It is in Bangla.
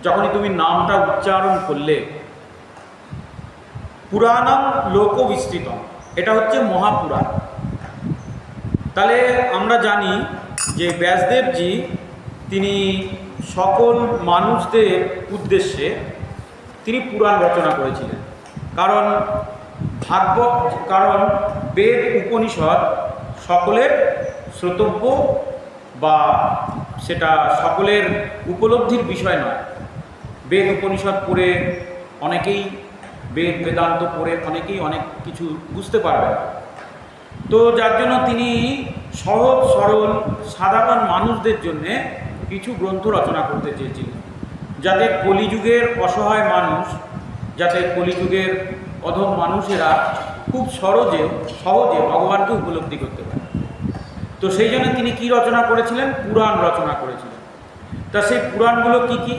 যখনই তুমি নামটা উচ্চারণ করলে, পুরাণম লোক বিস্তৃতম, এটা হচ্ছে মহাপুরাণ। তাহলে আমরা জানি যে ব্যাসদেবজি তিনি সকল মানুষদের উদ্দেশ্যে তিনি পুরাণ রচনা করেছিলেন। কারণ বেদ উপনিষদ সকলের শ্রোতব্য বা সেটা সকলের উপলব্ধির বিষয় নয়। বেদ উপনিষদ পড়ে অনেকেই, বেদান্ত পড়ে অনেকেই অনেক কিছু বুঝতে পারবেন। তো যার জন্য তিনি সহজ সরল সাধারণ মানুষদের জন্যে কিছু গ্রন্থ রচনা করতে চেয়েছিলেন, যাতে কলিযুগের অসহায় মানুষ, যাতে কলিযুগের অধম মানুষেরা খুব সহজে ভগবানকে উপলব্ধি করতে পারে। তো সেই জন্য তিনি কি রচনা করেছিলেন? পুরাণ রচনা করেছিলেন। তা সেই পুরাণগুলো কি কি?